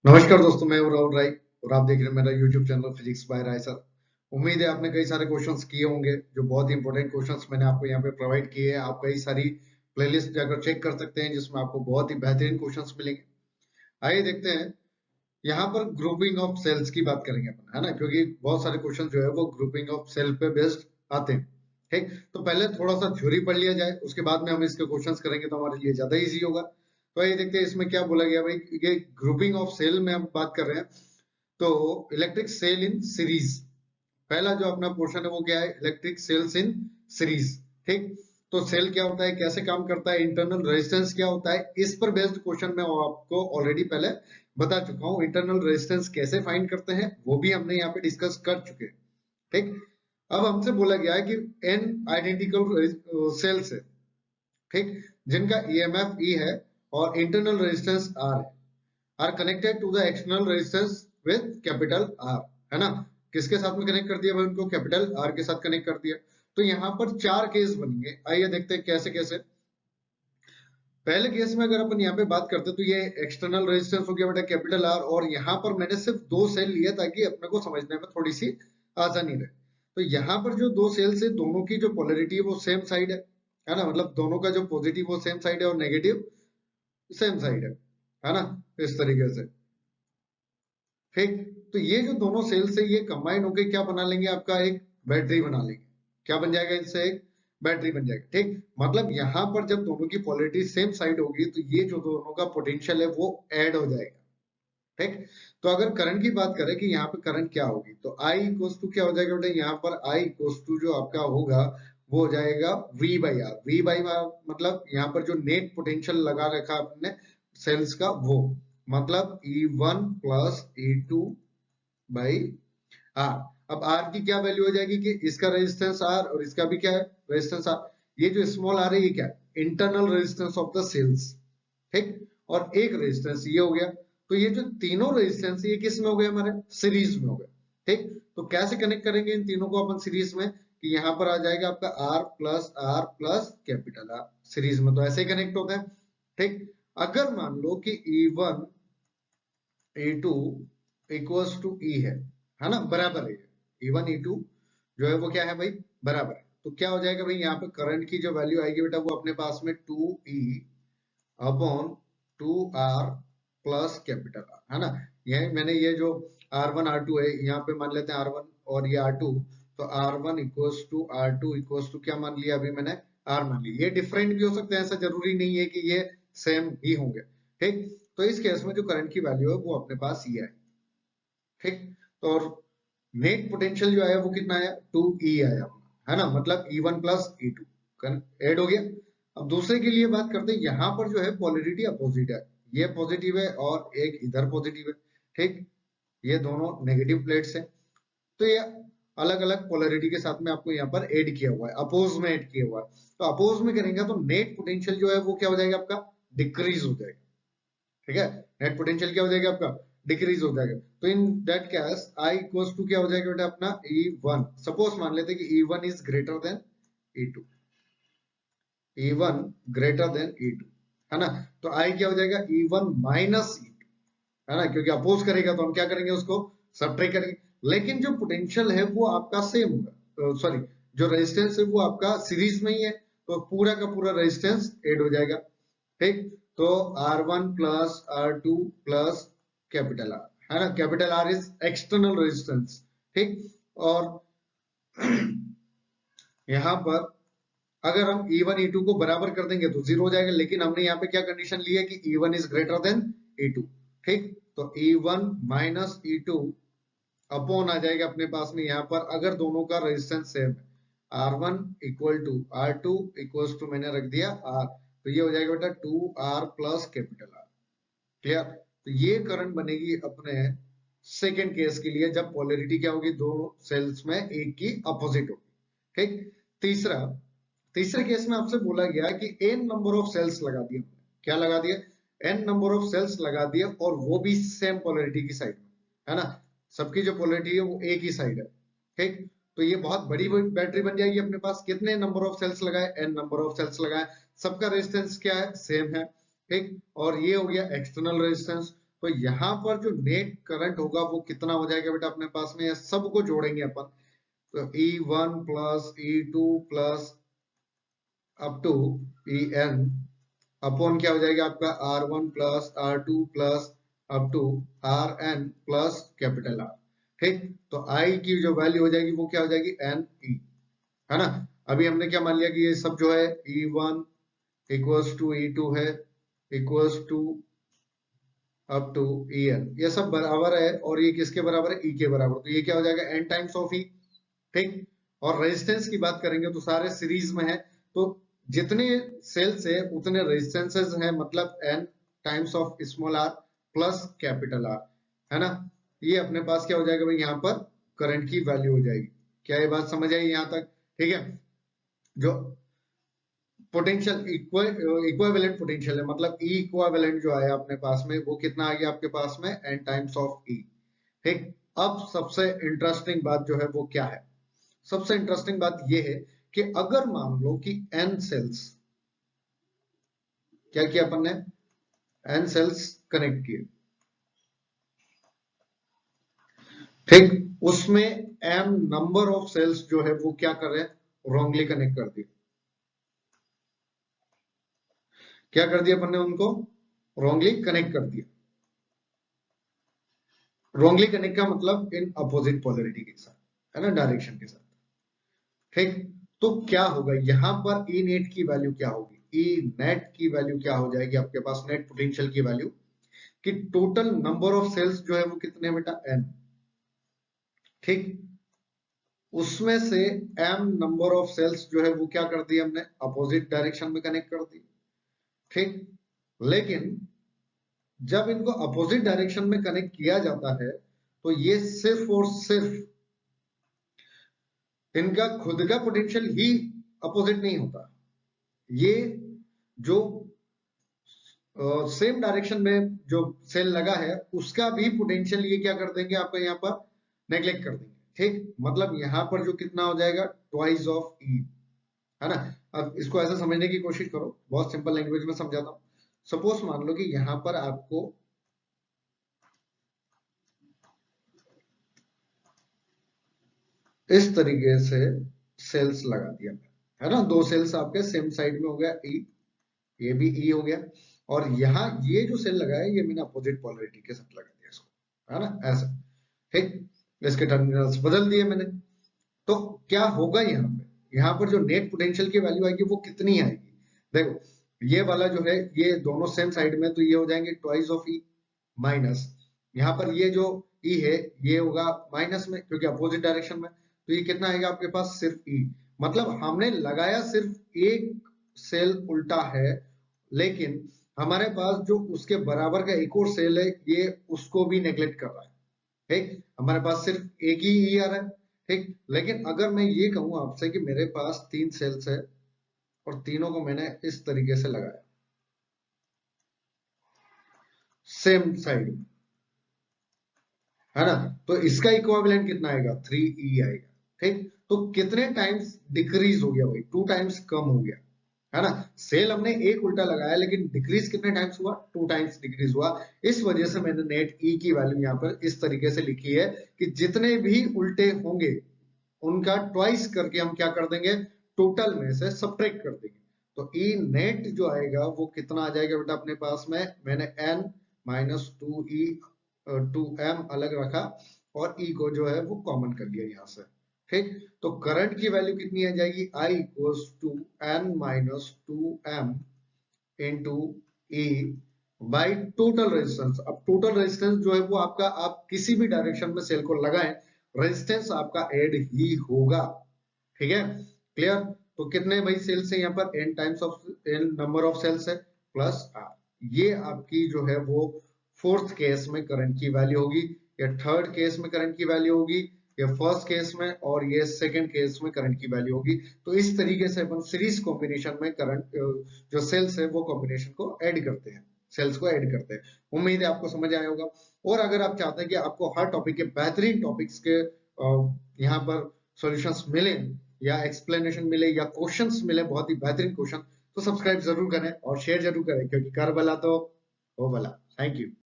नमस्कार दोस्तों, मैं हूं राहुल राय और आप देख रहे हैं मेरा YouTube channel physics by Rai sir. उम्मीद है आपने कई सारे क्वेश्चंस किए होंगे, जो बहुत ही इंपॉर्टेंट क्वेश्चंस मैंने आपको यहाँ पे प्रोवाइड किए हैं। आप कई सारी प्लेलिस्ट जाकर चेक कर सकते हैं, जिसमें आपको बहुत ही बेहतरीन क्वेश्चंस मिलेंगे। आइए देखते हैं। यहाँ पर ग्रुपिंग ऑफ सेल्स की बात करेंगे अपन, है ना, क्योंकि बहुत सारे क्वेश्चन जो है वो ग्रुपिंग ऑफ सेल पे बेस्ड आते हैं। ठीक, तो पहले थोड़ा सा थ्योरी पढ़ लिया जाए, उसके बाद में हम इसके क्वेश्चंस करेंगे तो हमारे लिए ज्यादा इजी होगा। तो ये देखते हैं इसमें क्या बोला गया भाई। ये ग्रुपिंग ऑफ सेल में हम बात कर रहे हैं। तो इलेक्ट्रिक सेल इन सीरीज, पहला जो अपना पोर्शन है वो क्या है, इलेक्ट्रिक सेल्स इन सीरीज। ठीक, तो सेल क्या होता है, कैसे काम करता है, इंटरनल रेजिस्टेंस क्या होता है, इस पर बेस्ड क्वेश्चन मैं आपको ऑलरेडी पहले बता चुका हूँ। इंटरनल रेजिस्टेंस कैसे फाइंड करते हैं वो भी हमने यहाँ पे डिस्कस कर चुके हैं। ठीक, अब हमसे बोला गया है कि एन आइडेंटिकल सेल्स है, ठीक, जिनका ईएमएफ ई है और इंटरनल रेजिस्टेंस आर है, r connected to the external resistance with capital R, है ना। किसके साथ में कनेक्ट कर दिया भाई उनको, कैपिटल आर के साथ कनेक्ट कर दिया। तो यहाँ पर चार केस बनेंगे, आइए देखते हैं कैसे कैसे। पहले केस में अगर अपन यहाँ पे बात करते तो ये एक्सटर्नल रेजिस्टेंस हो गया बेटा कैपिटल आर, और यहाँ पर मैंने सिर्फ दो सेल लिए ताकि अपने को समझने में थोड़ी सी आसानी रहे। तो यहाँ पर जो दो सेल्स है, दोनों की जो पोलरिटी है वो सेम साइड है ना, मतलब दोनों का जो पॉजिटिव वो सेम साइड है और नेगेटिव सेम साइड है ना, इस तरीके से। ठीक, तो ये जो दोनों सेल्स है ये कंबाइन होकर क्या बना लेंगे, आपका एक बैटरी बना लेंगे। क्या बन जाएगा, इनसे एक बैटरी बन जाएगी। ठीक, मतलब यहाँ पर जब दोनों की पोलरिटी सेम साइड होगी तो ये जो दोनों का पोटेंशियल है वो ऐड हो जाएगा। ठीक, तो अगर करंट की बात करें कि यहाँ पे करंट क्या होगी, तो I इक्वल्स टू क्या हो जाएगा बेटा, यहाँ पर I इक्वल्स टू जो आपका होगा वो हो जाएगा V by r. V by मतलब यहाँ पर जो नेट पोटेंशियल लगा रखा आपने सेल्स का, वो मतलब E1 plus E2 by r. अब आर की क्या वैल्यू हो जाएगी कि इसका रेजिस्टेंस आर और इसका भी क्या है, रेजिस्टेंस आर। ये जो स्मॉल आर है ये क्या है, internal resistance of the cells. ठीक, और एक रेजिस्टेंस ये हो गया। तो ये जो तीनों रेजिस्टेंस ये किस में हो गए, हमारे सीरीज में हो गए। ठीक, तो कैसे कनेक्ट करेंगे इन तीनों को अपन सीरीज में, कि यहाँ पर आ जाएगा आपका r plus capital R. Series में तो ऐसे ही कनेक्ट होता है। ठीक, अगर मान लो कि E1 E2 equals to E है ना, बराबर है। E1 E2 जो है वो क्या है भाई, बराबर है। तो क्या हो जाएगा भाई, यहाँ पे करंट की जो वैल्यू आएगी बेटा वो अपने पास में 2E upon 2R plus capital R, है ना। यही मैंने ये जो R1 R2 है, यहाँ पे मान लेते हैं R1 और ये R2। तो R1 equals to R2 equals to क्या मान लिया अभी मैंने, R मान लिया। ये डिफरेंट भी हो सकते हैं, ऐसा जरूरी नहीं है कि ये सेम ही होंगे। ठीक, तो इस केस में जो करंट की वैल्यू है वो अपने पास ये है। ठीक, तो और नेट पोटेंशियल जो आया वो कितना आया, 2E आया, है ना, मतलब E1 प्लस E2 ऐड हो गया। अब दूसरे के लिए बात करते हैं, यहाँ पर जो है पोलरिटी अपोजिट है, ये पॉजिटिव है और एक इधर पॉजिटिव है। ठीक, ये दोनों नेगेटिव प्लेट्स है। तो ये अलग अलग पोलरिटी के साथ में आपको यहाँ पर ऐड किया हुआ है, अपोज में ऐड किया हुआ है। तो अपोज में करेंगे तो नेट पोटेंशियल जो है वो क्या हो जाएगा, आपका डिक्रीज हो जाएगा। ठीक है, नेट पोटेंशियल क्या हो जाएगा आपका, डिक्रीज हो जाएगा। तो in that case I equals to क्या हो जाएगा बेटा अपना E1। सपोज मान लेते हैं कि E1 is greater than E2, E1 greater than E2, है ना। तो आई क्या हो जाएगा, E1 माइनस E2, है ना, क्योंकि अपोज करेगा तो हम क्या करेंगे, उसको सब्ट्रैक्ट करेंगे। लेकिन जो पोटेंशियल है वो आपका सेम होगा, सॉरी, जो रेजिस्टेंस है वो आपका सीरीज में ही है, तो पूरा का पूरा रेजिस्टेंस ऐड हो जाएगा। ठीक, तो R1 plus R2 plus capital R, है ना, capital R is external resistance. ठीक, और यहाँ पर अगर हम E1 E2 को बराबर कर देंगे तो जीरो हो जाएगा, लेकिन हमने यहाँ पे क्या कंडीशन ली है कि E1 is greater than E2। ठीक, तो E1 माइनस E2 अपॉन आ जाएगा अपने पास में, यहाँ पर अगर दोनों का रेजिस्टेंस सेम है, R1 equal to R2 equal to मैंने रख दिया R, तो ये हो जाएगा बेटा 2R plus capital are. Clear, तो ये करंट बनेगी अपने सेकेंड केस के लिए, जब पोलरिटी क्या होगी, दोनों सेल्स में एक की अपोजिट होगी। ठीक, तीसरा, तीसरे केस में आपसे बोला गया कि n नंबर ऑफ सेल्स लगा दिए। क्या लगा दिए, n नंबर ऑफ सेल्स लगा दिए, और वो भी सेम पोलरिटी की साइड में, है ना, सबकी जो पोलरिटी है वो एक ही साइड है। ठीक, तो ये बहुत बड़ी बैटरी बन जाएगी अपने पास। कितने नंबर ऑफ सेल्स लगाए, n नंबर ऑफ सेल्स लगाए, सबका रेजिस्टेंस क्या है, सेम है। ठीक, और ये हो गया एक्सटर्नल रेजिस्टेंस। तो यहाँ पर जो नेट करंट होगा वो कितना हो जाएगा बेटा अपने पास में, सबको जोड़ेंगे अपन, तो E1 plus E2 plus up to En upon क्या हो जाएगा आपका R1 plus R2 plus up to Rn plus capital R। ठीक, तो I की जो वैल्यू हो जाएगी वो क्या हो जाएगी Ne, है ना। अभी हमने क्या मान लिया कि ये सब जो है E1 इक्वल्स टू E2 है equals to up to En, ये सब बराबर है, और ये किसके बराबर है, E के बराबर, तो ये क्या हो जाएगा N टाइम्स ऑफ E। ठीक, और रेजिस्टेंस की बात करेंगे तो सारे सीरीज में है, तो जितने सेल्स है उतने रेजिस्टेंसेस है, मतलब N times of small r plus capital R, है ना। ये अपने पास क्या हो जाएगा भाई, यहाँ पर करंट की वैल्यू हो जाएगी। क्या ये बात समझ आई यहाँ तक? ठीक है, जो पोटेंशियल इक्विवेलेंट पोटेंशियल है, मतलब E इक्विवेलेंट जो आया अपने पास में वो कितना आ गया आपके पास में, N टाइम्स ऑफ E। ठीक, अब सबसे इंटरेस्टिंग बात जो है वो क्या है, सबसे इंटरेस्टिंग बात ये है कि अगर मान लो कि N सेल्स, क्या किया अपन ने, N सेल्स कनेक्ट किए, ठीक, उसमें M नंबर ऑफ सेल्स जो है वो क्या कर रहे हैं, रॉन्गली कनेक्ट कर दिए। क्या कर दिया अपन ने, उनको रॉन्गली कनेक्ट कर दिया। रॉन्गली कनेक्ट का मतलब इन अपोजिट पोलरिटी के साथ, है ना, डायरेक्शन के साथ। ठीक, तो क्या होगा यहाँ पर ई नेट की वैल्यू क्या होगी, ई नेट की वैल्यू क्या हो जाएगी आपके पास, नेट पोटेंशियल की वैल्यू, कि टोटल नंबर ऑफ सेल्स जो है वो कितने हैं बेटा, N। ठीक, उसमें से M नंबर ऑफ सेल्स जो है वो क्या कर दिए हमने, अपोजिट डायरेक्शन में कनेक्ट कर दी। ठीक, लेकिन जब इनको अपोजिट डायरेक्शन में कनेक्ट किया जाता है तो ये सिर्फ और सिर्फ इनका खुद का पोटेंशियल ही अपोजिट नहीं होता, ये जो सेम डायरेक्शन में जो सेल लगा है उसका भी पोटेंशियल ये क्या कर देंगे आपको यहाँ पर नेग्लेक्ट कर देंगे। ठीक, मतलब यहाँ पर जो कितना हो जाएगा, ट्वाइस ऑफ ई, है ना। अब इसको ऐसे समझने की कोशिश करो, बहुत सिंपल लैंग्वेज में समझाता हूँ। सपोज मान लो कि यहाँ पर आपको इस तरीके से सेल्स लगा दिया, है ना, दो सेल्स आपके सेम साइड में हो गया ई, ये भी ई हो गया, और यहाँ ये जो सेल लगा है ये मैंने अपोजिट पोलरिटी के साथ लगा दिया इसको, है ना, ऐसा। ठीक, इसके टर्मिनल्स बदल दिए मैंने, तो क्या होगा यहाँ पे, यहाँ पर जो नेट पोटेंशियल की वैल्यू आएगी वो कितनी आएगी, देखो ये वाला जो है ये दोनों सेम साइड में, तो ये हो जाएंगे ट्वाइस ऑफ ई, माइनस यहाँ पर ये जो ई है ये होगा माइनस में क्योंकि अपोजिट डायरेक्शन में, तो ये कितना आएगा आपके पास, सिर्फ ई, मतलब हमने लगाया सिर्फ एक सेल उल्टा है, लेकिन हमारे पास जो उसके बराबर का एक और सेल है ये उसको भी नेग्लेक्ट कर रहा है। ठीक, हमारे पास सिर्फ एक ही ई आ रहा है। ठीक, लेकिन अगर मैं ये कहूं आपसे कि मेरे पास 3 सेल्स है और तीनों को मैंने इस तरीके से लगाया सेम साइड, है ना, तो इसका इक्विवेलेंट कितना आएगा, 3e आएगा। ठीक, तो कितने टाइम्स डिक्रीज हो गया भाई, 2 टाइम्स कम हो गया, है ना। सेल हमने एक उल्टा लगाया लेकिन डिक्रीज कितने टाइम्स हुआ, 2 टाइम्स डिक्रीज हुआ। इस वजह से मैंने नेट ई की वैल्यू यहाँ पर इस तरीके से लिखी है कि जितने भी उल्टे होंगे उनका ट्वाइस करके हम क्या कर देंगे, टोटल में से सब्ट्रैक्ट कर देंगे, तो ई नेट जो आएगा वो कितना आ जाएगा बेटा अपने पास में, मैंने n माइनस 2e 2m अलग रखा और e को जो है वो कॉमन कर लिया यहाँ से। ठीक, तो करंट की वैल्यू कितनी आ जाएगी, I equals to n minus 2m into e by total resistance. अब टोटल रेजिस्टेंस जो है वो आपका, आप किसी भी डायरेक्शन में सेल को लगाएं रेजिस्टेंस आपका ऐड ही होगा। ठीक है, क्लियर। तो कितने भाई सेल्स है यहाँ पर, n times of n number of cells है प्लस r, ये आपकी जो है वो फोर्थ केस में करंट की वैल्यू होगी, या थर्ड केस में करंट की वैल्यू होगी, या फर्स्ट केस में, और ये सेकंड केस में करंट की वैल्यू होगी। तो इस तरीके से अपन सीरीज कॉम्बिनेशन में करंट जो सेल्स है वो कॉम्बिनेशन को ऐड करते हैं, सेल्स को ऐड करते हैं। उम्मीद है आपको समझ आया होगा। और अगर आप चाहते हैं कि आपको हर टॉपिक के बेहतरीन टॉपिक्स के यहाँ पर सॉल्यूशंस मिले या एक्सप्लेनेशन मिले या क्वेश्चंस मिले, बहुत ही बेहतरीन क्वेश्चन, तो सब्सक्राइब जरूर करें और शेयर जरूर करें, क्योंकि कर भला तो हो भला। Thank you.